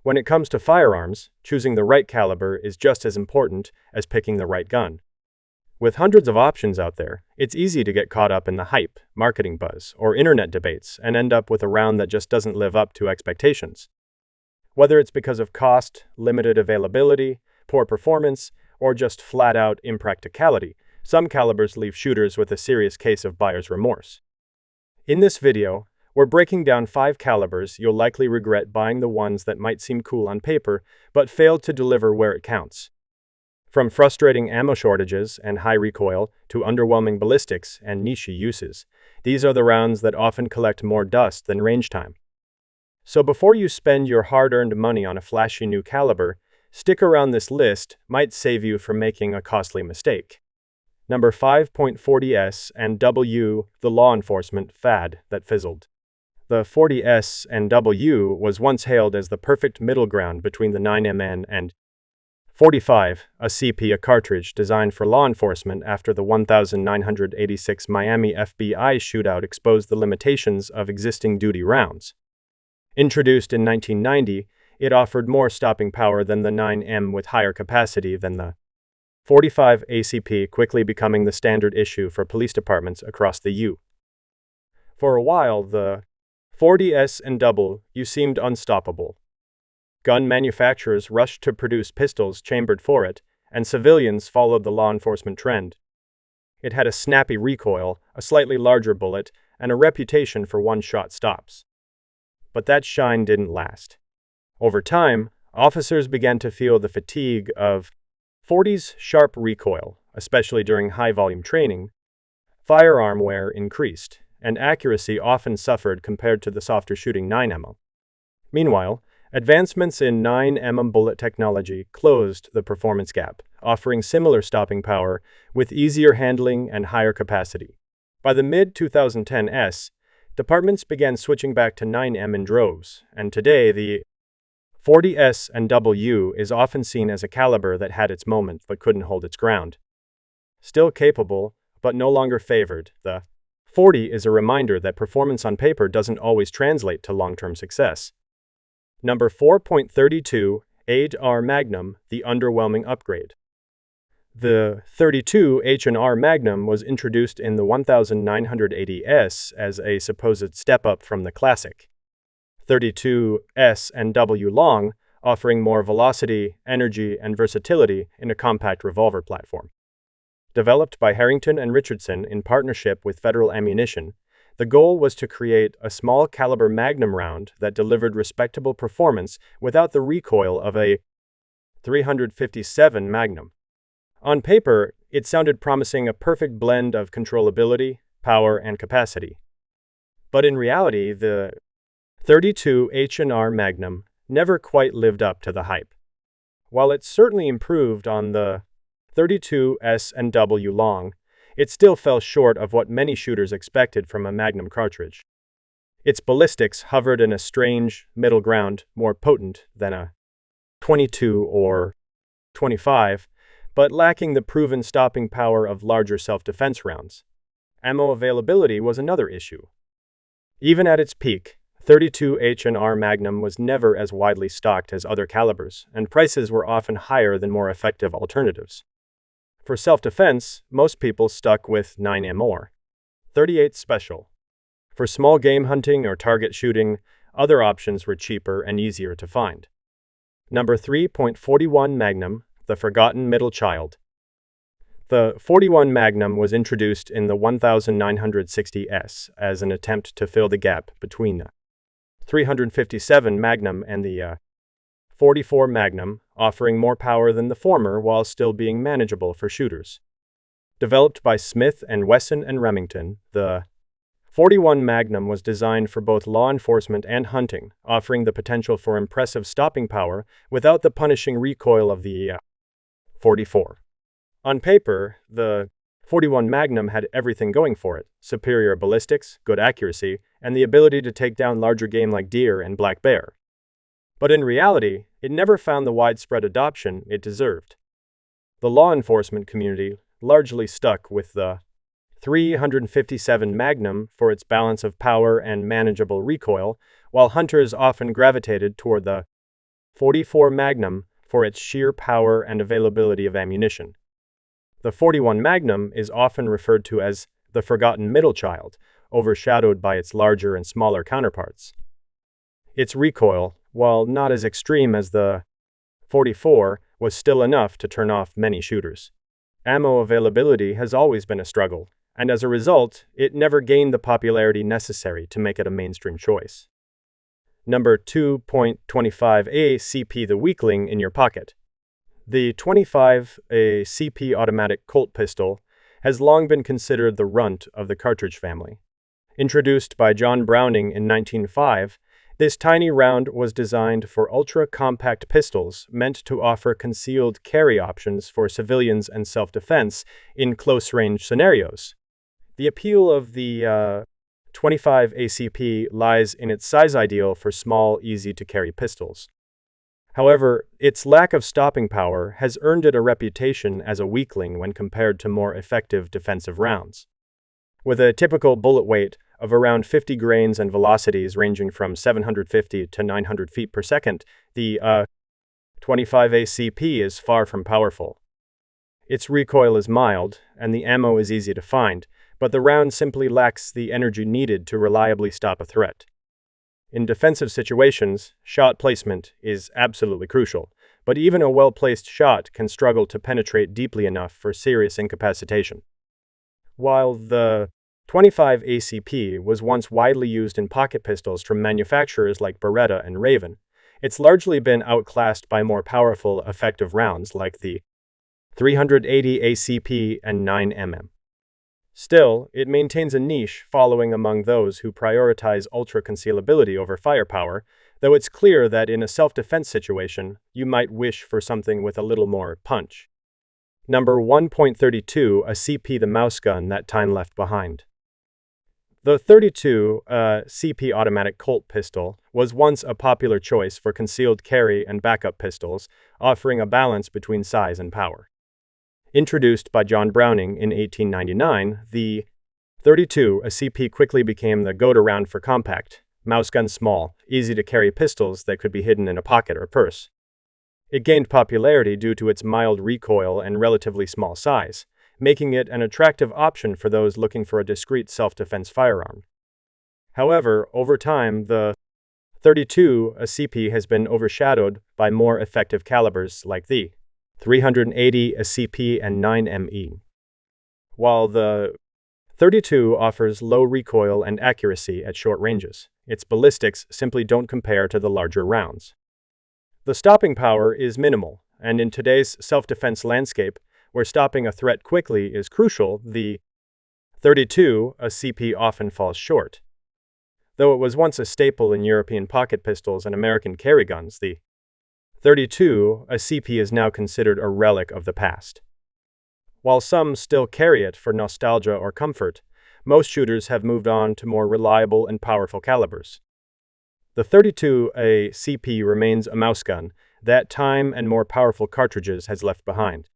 When it comes to firearms, choosing the right caliber is just as important as picking the right gun. With hundreds of options out there, it's easy to get caught up in the hype, marketing buzz, or internet debates and end up with a round that just doesn't live up to expectations. Whether it's because of cost, limited availability, poor performance, or just flat-out impracticality, some calibers leave shooters with a serious case of buyer's remorse. In this video, we're breaking down 5 calibers you'll likely regret buying, the ones that might seem cool on paper but failed to deliver where it counts. From frustrating ammo shortages and high recoil to underwhelming ballistics and niche uses, these are the rounds that often collect more dust than range time. So before you spend your hard-earned money on a flashy new caliber, stick around. This list might save you from making a costly mistake. Number 5. .40s and W, the law enforcement fad that fizzled. The .40s and W was once hailed as the perfect middle ground between the 9mm and .45, a sepia cartridge designed for law enforcement after the 1986 Miami FBI shootout exposed the limitations of existing duty rounds. Introduced in 1990, it offered more stopping power than the 9mm with higher capacity than the .45 ACP, quickly becoming the standard issue for police departments across the U.S. For a while, the .40s and W seemed unstoppable. Gun manufacturers rushed to produce pistols chambered for it, and civilians followed the law enforcement trend. It had a snappy recoil, a slightly larger bullet, and a reputation for one-shot stops. But that shine didn't last. Over time, officers began to feel the fatigue of .40's sharp recoil, especially during high-volume training. Firearm wear increased, and accuracy often suffered compared to the softer shooting 9mm. Meanwhile, advancements in 9mm bullet technology closed the performance gap, offering similar stopping power with easier handling and higher capacity. By the mid-2010s, departments began switching back to 9mm in droves, and today the .40s and W is often seen as a caliber that had its moment but couldn't hold its ground. Still capable, but no longer favored, the .40 is a reminder that performance on paper doesn't always translate to long-term success. Number 4. .32 H&R Magnum, the underwhelming upgrade. The .32 H&R Magnum was introduced in the 1980s as a supposed step-up from the classic .32s and W long, offering more velocity, energy, and versatility in a compact revolver platform. Developed by Harrington and Richardson in partnership with Federal Ammunition, the goal was to create a small caliber Magnum round that delivered respectable performance without the recoil of a .357 Magnum. On paper, it sounded promising, a perfect blend of controllability, power, and capacity. But in reality, the .32 H&R Magnum never quite lived up to the hype. While it certainly improved on the .32s and W long, it still fell short of what many shooters expected from a Magnum cartridge. Its ballistics hovered in a strange middle ground, more potent than a .22 or .25, but lacking the proven stopping power of larger self-defense rounds. Ammo availability was another issue. Even at its peak, .32 H&R Magnum was never as widely stocked as other calibers, and prices were often higher than more effective alternatives. For self-defense, most people stuck with 9mm or .38 Special. For small game hunting or target shooting, other options were cheaper and easier to find. Number 3. .41 Magnum, the forgotten middle child. The .41 Magnum was introduced in the 1960s as an attempt to fill the gap between the .357 Magnum and the .44 Magnum, offering more power than the former while still being manageable for shooters. Developed by Smith & Wesson and Remington, the .41 Magnum was designed for both law enforcement and hunting, offering the potential for impressive stopping power without the punishing recoil of the .44. On paper, the .41 Magnum had everything going for it: superior ballistics, good accuracy, and the ability to take down larger game like deer and black bear. But in reality, it never found the widespread adoption it deserved. The law enforcement community largely stuck with the .357 Magnum for its balance of power and manageable recoil, while hunters often gravitated toward the .44 Magnum for its sheer power and availability of ammunition. The .41 Magnum is often referred to as the forgotten middle child, overshadowed by its larger and smaller counterparts. Its recoil, while not as extreme as the .44, was still enough to turn off many shooters. Ammo availability has always been a struggle, and as a result, it never gained the popularity necessary to make it a mainstream choice. Number 2.25 CP, the weakling in your pocket. The .25 CP automatic Colt pistol has long been considered the runt of the cartridge family. Introduced by John Browning in 1905, this tiny round was designed for ultra-compact pistols meant to offer concealed carry options for civilians and self-defense in close-range scenarios. The appeal of the .25 ACP lies in its size ideal for small, easy-to-carry pistols. However, its lack of stopping power has earned it a reputation as a weakling when compared to more effective defensive rounds. With a typical bullet weight of around 50 grains and velocities ranging from 750 to 900 feet per second, the .25 ACP is far from powerful. Its recoil is mild, and the ammo is easy to find, but the round simply lacks the energy needed to reliably stop a threat. In defensive situations, shot placement is absolutely crucial, but even a well-placed shot can struggle to penetrate deeply enough for serious incapacitation. While the .25 ACP was once widely used in pocket pistols from manufacturers like Beretta and Raven, it's largely been outclassed by more powerful, effective rounds like the .380 ACP and 9mm. Still, it maintains a niche following among those who prioritize ultra-concealability over firepower, though it's clear that in a self-defense situation, you might wish for something with a little more punch. Number 1.32 CP, the mouse gun that time left behind. The .32 CP automatic Colt pistol was once a popular choice for concealed carry and backup pistols, offering a balance between size and power. Introduced by John Browning in 1899, the .32 CP quickly became the go-to round for compact, mouse-gun small, easy-to-carry pistols that could be hidden in a pocket or purse. It gained popularity due to its mild recoil and relatively small size, making it an attractive option for those looking for a discreet self-defense firearm. However, over time, the .32 CP has been overshadowed by more effective calibers like the .380 CP and 9ME. While the .32 offers low recoil and accuracy at short ranges, its ballistics simply don't compare to the larger rounds. The stopping power is minimal, and in today's self-defense landscape, where stopping a threat quickly is crucial, the .32 CP often falls short. Though it was once a staple in European pocket pistols and American carry guns, the .32 CP is now considered a relic of the past. While some still carry it for nostalgia or comfort, most shooters have moved on to more reliable and powerful calibers. The .32 CP remains a mouse gun that time and more powerful cartridges has left behind.